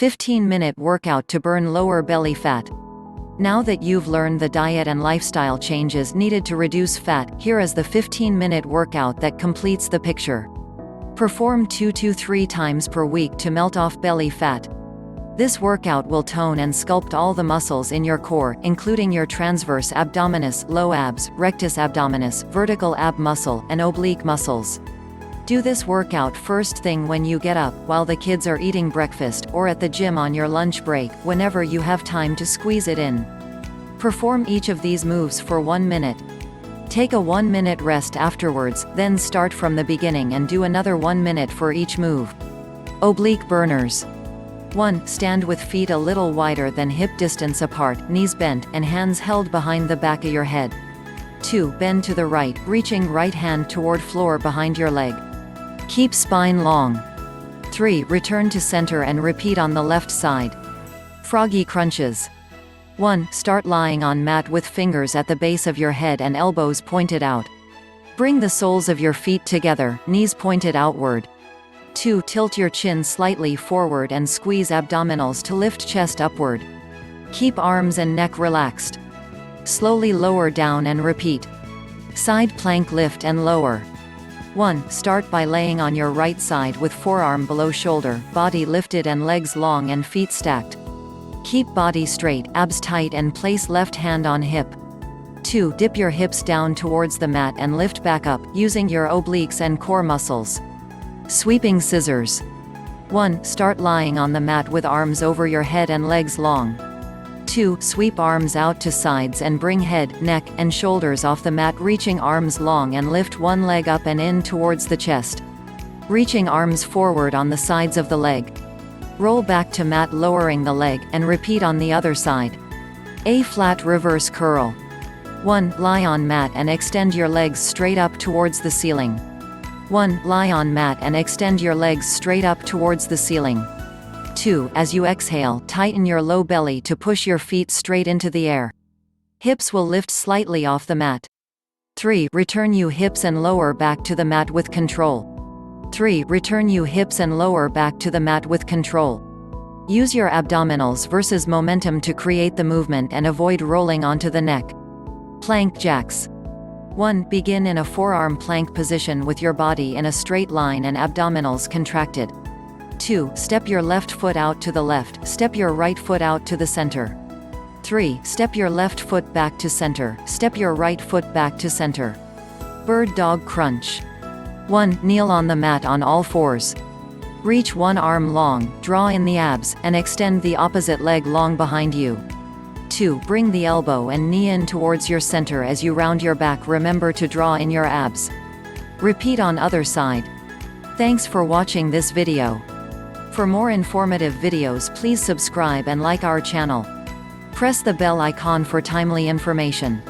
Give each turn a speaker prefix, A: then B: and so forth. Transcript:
A: 15-minute workout to burn lower belly fat. Now that you've learned the diet and lifestyle changes needed to reduce fat, here is the 15-minute workout that completes the picture. Perform 2 to 3 times per week to melt off belly fat. This workout will tone and sculpt all the muscles in your core, including your transverse abdominus, low abs, rectus abdominis, vertical ab muscle, and oblique muscles. Do this workout first thing when you get up, while the kids are eating breakfast, or at the gym on your lunch break, whenever you have time to squeeze it in. Perform each of these moves for 1 minute. Take a 1-minute rest afterwards, then start from the beginning and do another 1 minute for each move. Oblique burners. 1. Stand with feet a little wider than hip distance apart, knees bent, and hands held behind the back of your head. 2. Bend to the right, reaching right hand toward floor behind your leg. Keep spine long. 3. Return to center and repeat on the left side. Froggy crunches. 1. Start lying on mat with fingers at the base of your head and elbows pointed out. Bring the soles of your feet together, knees pointed outward. 2. Tilt your chin slightly forward and squeeze abdominals to lift chest upward. Keep arms and neck relaxed. Slowly lower down and repeat. Side plank lift and lower. 1. Start by laying on your right side with forearm below shoulder, body lifted and legs long and feet stacked. Keep body straight, abs tight and place left hand on hip. 2. Dip your hips down towards the mat and lift back up, using your obliques and core muscles. Sweeping scissors. 1. Start lying on the mat with arms over your head and legs long. 2. Sweep arms out to sides and bring head, neck, and shoulders off the mat, reaching arms long and lift one leg up and in towards the chest. Reaching arms forward on the sides of the leg. Roll back to mat, lowering the leg, and repeat on the other side. A flat reverse curl. 1. Lie on mat and extend your legs straight up towards the ceiling. 1. Lie on mat and extend your legs straight up towards the ceiling. 2. As you exhale, tighten your low belly to push your feet straight into the air. Hips will lift slightly off the mat. 3. Return you hips and lower back to the mat with control. 3. Return you hips and lower back to the mat with control. Use your abdominals versus momentum to create the movement and avoid rolling onto the neck. Plank jacks. 1. Begin in a forearm plank position with your body in a straight line and abdominals contracted. 2. Step your left foot out to the left, step your right foot out to the center. 3. Step your left foot back to center, step your right foot back to center. Bird dog crunch. 1. Kneel on the mat on all fours. Reach one arm long, draw in the abs, and extend the opposite leg long behind you. 2. Bring the elbow and knee in towards your center as you round your back. Remember to draw in your abs. Repeat on other side. Thanks for watching this video. For more informative videos, please subscribe and like our channel. Press the bell icon for timely information.